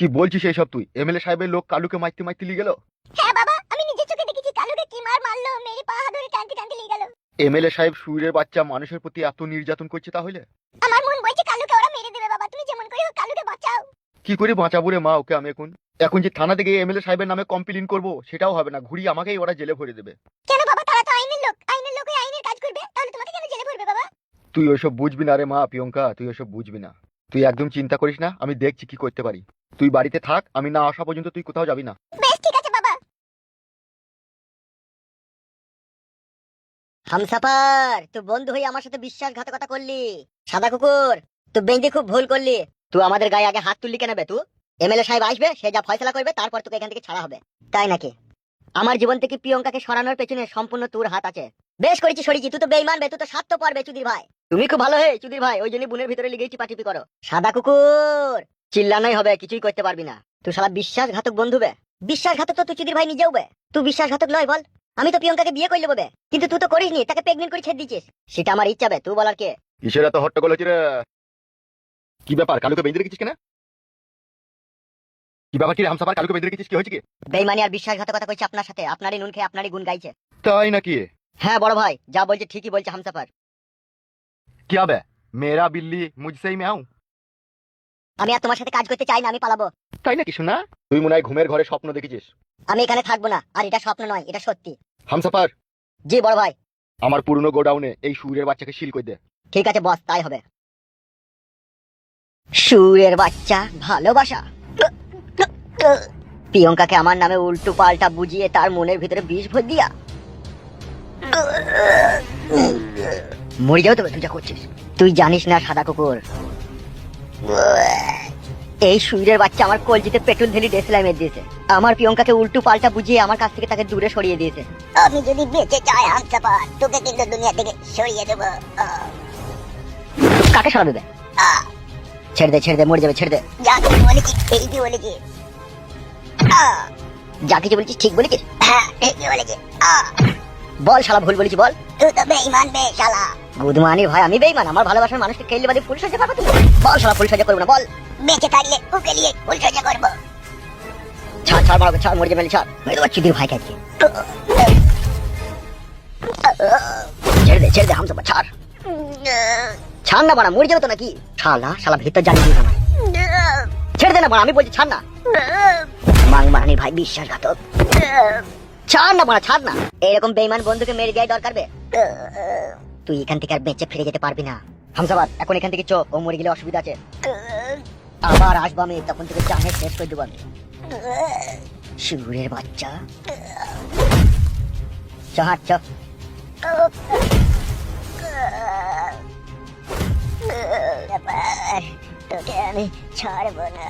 কি বলছিস এইসব? তুই এমএলএ সাহেবের লোক কালুকে মারতে মারতে নিয়ে গেল? হ্যাঁ বাবা, আমি নিজের চোখে দেখেছি কালুকে কি মার মারলো, মেরে পা ধরে টানতে টানতে নিয়ে গেল। এমএলএ সাহেব সুরের বাচ্চা মানুষের প্রতি এত নির্যাতন করছে তাহলে? আমার মন বলছে কালুকে ওরা মেরে দেবে। বাবা তুমি যেমন করে হোক কালুকে বাঁচাও। কি করে বাঁচাবো রে মা ওকে? আমি এখন এখন যে থানা থেকে এমএলএ সাহেবের নামে কমপ্লেন করব সেটাও হবে না, ঘুরিয়ে আমাকেই ওরা জেলে ভরে দেবে। কেন বাবা? তারা তো আইনের লোক, আইনের লোকই আইনের কাজ করবে, তাহলে তোমাকে কেন জেলে ভরবে বাবা? তুই ওইসব বুঝবি না রে মা প্রিয়ঙ্কা, তুই ওইসব বুঝবি না। তুই একদম চিন্তা করিস না, আমি দেখছি কি করতে পারি। তুই বাড়িতে থাক, আমি না আসা পর্যন্ত তুই কোথাও যাবি না। বেশ ঠিক আছে বাবা। হামসাফার, তুই বন্ধু হয়ে আমার সাথে বিশ্বাসঘাতকতা করলি। সাদা কুকুর, তুই বেঁধে খুব ভুল করলি। তুই আমাদের গায়ে আগে হাত তুললি কেন বে? তুই এমএলএ সাহেব আসবে, সে যা ফয়সালা করবে তারপর তোকে এখান থেকে ছাড়া হবে, তাই নাকি? আমার জীবন থেকে প্রিয়ঙ্কাকে সরানোর পেছনে সম্পূর্ণ তোর হাত আছে। বেশ করেছি সরিছি, তুই তো বেঈমান বে, তুই তো স্বার্থপর বে চুদির ভাই। তুমি খুব ভালো হে চুদির ভাই, ওই জন্য বুনের ভিতরে লিগেই টিপাটিপি করো। সাদা কুকুর, চিল্লানোই হবে, কিছুই করতে পারবি না। তুই শালা বিশ্বাসঘাতক বন্ধু বে। বিশ্বাসঘাতক তো তুই চুদির ভাই নিজেও বে। তুই বিশ্বাসঘাতক নয় বল? আমি তো প্রিয়ঙ্কাকে বিয়ে করে নেবো বে, কিন্তু তুই তো করিসনি, তাকে প্রেগনেন্ট করে ছেড়ে দিয়েছিস। সেটা আমার ইচ্ছা বে, তুই বলার কে? কিসের এত হট্টগোল হচ্ছে রে? কি ব্যাপার, কালুকে বেঁধে রেখেছিস কেন? কি ব্যাপার কি রে হামসাফার, কালুকে বেঁধে রেখেছিস? কি হয়েছে কি? বেঈমানি আর বিশ্বাসঘাতকতা করছে আপনার সাথে, আপনারই নুন খেয়ে আপনারই গুণ গাইছে। তাই নাকি? হ্যাঁ বড় ভাই, যা বলছে ঠিকই বলছে হামসাফার। কি হবে? মেরা বিল্লি মুঝসেই ম্যাও। আমি আর তোমার সাথে কাজ করতে চাই না, আমি পালাবো। তাই নাকি শোনা? তুই মনে হয় ঘুমের ঘরে স্বপ্ন দেখেছিস। আমি এখানে থাকবো না, আর এটা স্বপ্ন নয়, এটা সত্যি। হামসাফার, জি বড় ভাই। আমার পুরনো গোডাউনে এই সুরের বাচ্চাকে সিল করে দে। ঠিক আছে বস, তাই হবে। সুরের বাচ্চা, ভালোবাসা। প্রিয়ঙ্কাকে আমার নামে উল্টো পাল্টা বুঝিয়ে তার মনের ভিতরে বিষ ভর দিয়া মরে যাও। তবে তুই যা করছিস, তুই জানিস না সাদা কুকুর, এই সুরের বাচ্চা আমার কলজিতে পেট্রোল ঢেলি ডেসলাই মেরে দিয়েছে। আমার প্রিয়ঙ্কাকে উল্টো পাল্টা বুঝিয়ে আমার কাছ থেকে তাকে দূরে সরিয়ে দিয়েছে। আমি যদি বেঁচে যাই হামসাফার, তোকে কিন্তু দুনিয়া থেকে সরিয়ে দেবো। কাকে সরাবে বে? ছেড়ে দে ছেড়ে দে, মরে যাবে, ছেড়ে দে। যা কিছু বলেছি ঠিকই বলেছি। যা কিছু বলছিস ঠিক বলেছিস? হ্যাঁ ঠিকই বলেছি। বল শালা, ভুল বলেছি বল। তুই তো বেঈমান বে শালা। গুদমানি ভাই, আমি বেঈমান? আমার ভালোবাসার মানুষকে খেললে বাদে ফুল সজ্জা পাবো তুমি? বল শালা, ফুল সজ্জা করবো না, বল। বেঁচে থাকলে ওকে নিয়ে উল্টো করবো। ছাড় ছাড় মারবে, ছাড়, মরে যাবে, ছাড়, মেরে দেবো চুদির ভাই খাইছে। ছেড়ে দে হামসাফার, ছাড়। ছাড় না বাড়া, মরে যাবে তো নাকি? শালা শালা ভিতর জানিয়ে দিস আমার। ছেড়ে দে না বাড়া, আমি বলছি ছাড় না। মাংমারানির ভাই বিশ্বাসঘাতক। ছাড় না বাড়া, ছাড় না। এরকম বেঈমান বন্ধুকে মেরে দেওয়াই দরকার বে। তুই এখান থেকে আর বেঁচে ফিরে যেতে পারবি না হামসাফার, এখন এখান থেকে চো, ও মরে গেলে অসুবিধা আছে। আবার আসবো আমি, তখন থেকে জানে শেষ করে দেবো আমি। সুরের বাচ্চা, চাহার চ। তোকে আমি ছাড়বো না।